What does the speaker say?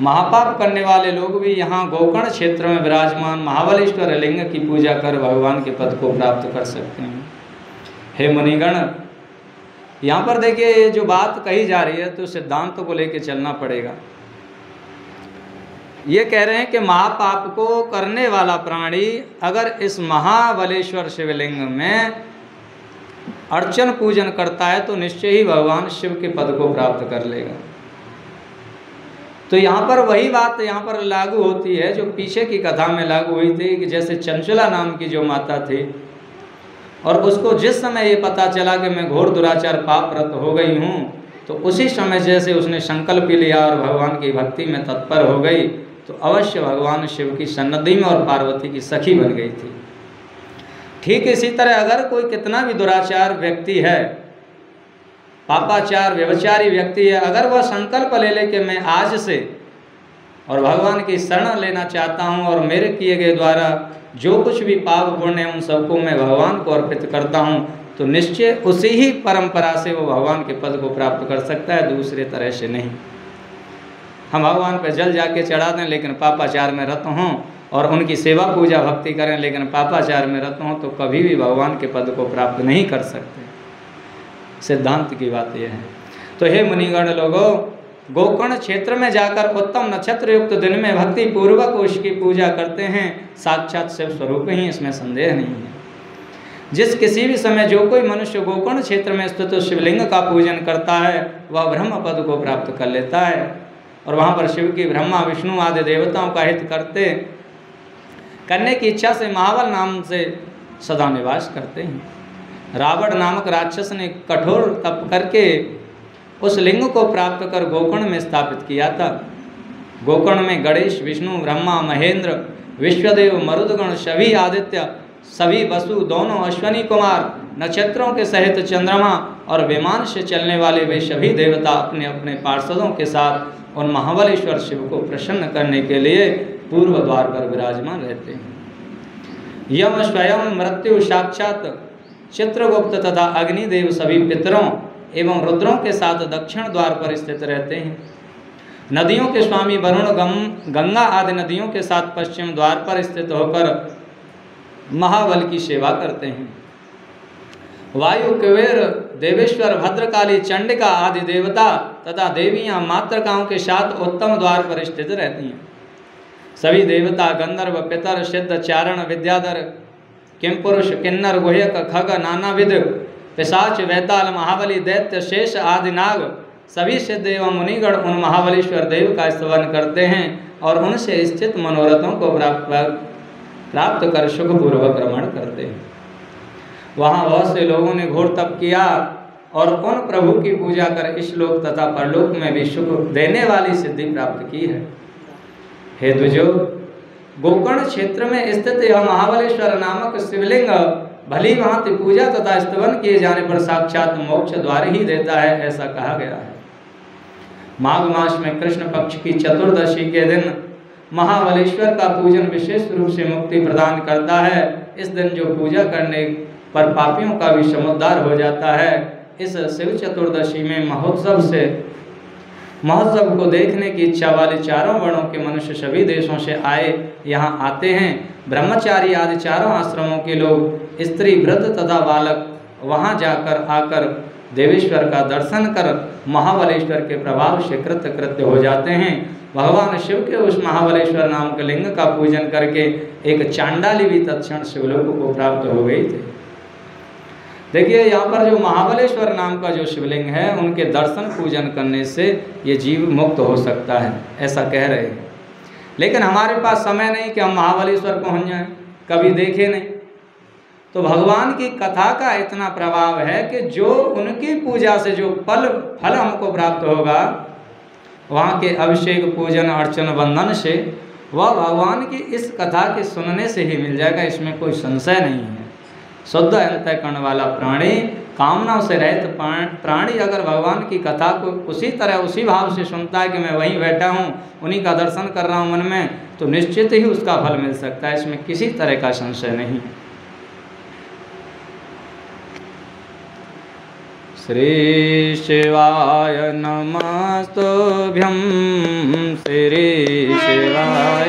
महापाप करने वाले लोग भी यहाँ गोकर्ण क्षेत्र में विराजमान महाबलेश्वर लिंग की पूजा कर भगवान के पद को प्राप्त कर सकते हैं। हे मुनिगण, यहाँ पर देखिए ये जो बात कही जा रही है तो सिद्धांत को लेकर चलना पड़ेगा। ये कह रहे हैं कि महापाप को करने वाला प्राणी अगर इस महाबलेश्वर शिवलिंग में अर्चन पूजन करता है तो निश्चय ही भगवान शिव के पद को प्राप्त कर लेगा। तो यहाँ पर वही बात यहाँ पर लागू होती है जो पीछे की कथा में लागू हुई थी कि जैसे चंचला नाम की जो माता थी और उसको जिस समय ये पता चला कि मैं घोर दुराचार पापरत हो गई हूँ तो उसी समय जैसे उसने संकल्प लिया और भगवान की भक्ति में तत्पर हो गई तो अवश्य भगवान शिव की सन्निधि में और पार्वती की सखी बन गई थी। ठीक इसी तरह अगर कोई कितना भी दुराचार व्यक्ति है, पापाचार व्यभिचारी व्यक्ति है, अगर वह संकल्प ले ले कि मैं आज से और भगवान की शरण लेना चाहता हूँ और मेरे किए गए द्वारा जो कुछ भी पाप पुण्य है उन सबको मैं भगवान को अर्पित करता हूँ तो निश्चय उसी ही परंपरा से वो भगवान के पद को प्राप्त कर सकता है, दूसरे तरह से नहीं। हम भगवान पे जल जाके चढ़ा दें लेकिन पापाचार में रत हों और उनकी सेवा पूजा भक्ति करें लेकिन पापाचार में रत हों तो कभी भी भगवान के पद को प्राप्त नहीं कर सकते। सिद्धांत की बात यह है। तो हे मुनिगण लोगों, गोकर्ण क्षेत्र में जाकर उत्तम नक्षत्र युक्त दिन में भक्ति पूर्वक उसकी पूजा करते हैं, साक्षात शिव स्वरूप ही, इसमें संदेह नहीं है। जिस किसी भी समय जो कोई मनुष्य गोकर्ण क्षेत्र में स्थित शिवलिंग का पूजन करता है वह ब्रह्म पद को प्राप्त कर लेता है और वहाँ पर शिव की ब्रह्मा विष्णु आदि देवताओं का हित करने की इच्छा से महाबल नाम से सदा निवास करते हैं। रावण नामक राक्षस ने कठोर तप करके उस लिंग को प्राप्त कर गोकर्ण में स्थापित किया था। गोकर्ण में गणेश, विष्णु, ब्रह्मा, महेंद्र, विश्वदेव, मरुदगण, सभी आदित्य, सभी वसु, दोनों अश्वनी कुमार, नक्षत्रों के सहित चंद्रमा और विमान से चलने वाले वे सभी देवता अपने अपने पार्षदों के साथ उन महाबलेश्वर शिव को प्रसन्न करने के लिए पूर्व द्वार पर विराजमान रहते हैं। यम स्वयं मृत्यु साक्षात चित्रगुप्त तथा अग्निदेव सभी पितरों एवं रुद्रों के साथ दक्षिण द्वार पर स्थित रहते हैं। नदियों के स्वामी वरुण गंगा आदि नदियों के साथ पश्चिम द्वार पर स्थित होकर महाबल की सेवा करते हैं। वायु, कुबेर, देवेश्वर, भद्रकाली, चंडिका आदि देवता तथा देवियां मातृकाओं के साथ उत्तम द्वार पर स्थित रहती हैं। सभी देवता गंधर्व, पितर, सिद्ध, चारण, विद्याधर, किमपुरुष, किन्नर, गुह्यक, खग, नानाविध, पिशाच, वैताल, महाबली, दैत्य, शेष आदि नाग सभी सिद्ध एवं मुनिगण उन महाबलेश्वर देव का स्तवन करते हैं और उनसे स्थित मनोरथों को प्राप्त कर सुखपूर्वक रमण करते हैं। वहाँ बहुत से लोगों ने घोर तप किया और उन प्रभु की पूजा कर इस लोक तथा परलोक में भी सुख देने वाली सिद्धि प्राप्त की है। हे द्विजो, गोकर्ण क्षेत्र में स्थित यह महाबलेश्वर नामक शिवलिंग भली भांति पूजा तथा स्तवन किए जाने पर साक्षात मोक्ष द्वार ही देता है, ऐसा कहा गया है। माघ मास में कृष्ण पक्ष की चतुर्दशी के दिन महाबलेश्वर का पूजन विशेष रूप से मुक्ति प्रदान करता है। इस दिन जो पूजा करने पर पापियों का भी समुद्धार हो जाता है। इस शिव चतुर्दशी में महोत्सव को देखने की इच्छा वाले चारों वर्णों के मनुष्य सभी देशों से यहाँ आते हैं। ब्रह्मचारी आदि चारों आश्रमों के लोग, स्त्री, वृद्ध तथा बालक वहाँ जाकर आकर देवेश्वर का दर्शन कर महाबलेश्वर के प्रभाव से कृत्य हो जाते हैं। भगवान शिव के उस महाबलेश्वर नाम के लिंग का पूजन करके एक चांडाली भी तत्क्षण शिवलोक को प्राप्त हो गई थी। देखिए यहाँ पर जो महाबलेश्वर नाम का जो शिवलिंग है उनके दर्शन पूजन करने से ये जीव मुक्त हो सकता है, ऐसा कह रहे हैं। लेकिन हमारे पास समय नहीं कि हम महाबलेश्वर पहुँच जाएं, कभी देखे नहीं। तो भगवान की कथा का इतना प्रभाव है कि जो उनकी पूजा से जो फल हमको प्राप्त होगा वहाँ के अभिषेक, पूजन, अर्चन, वंदन से वह भगवान की इस कथा के सुनने से ही मिल जाएगा, इसमें कोई संशय नहीं है। शुद्ध अंतःकरण वाला प्राणी, कामनाओं से रहित प्राणी अगर भगवान की कथा को उसी तरह उसी भाव से सुनता है कि मैं वहीं बैठा हूँ, उन्हीं का दर्शन कर रहा हूँ मन में, तो निश्चित ही उसका फल मिल सकता है, इसमें किसी तरह का संशय नहीं। श्री शिवाय नमस्तुभ्यं श्री शिवाय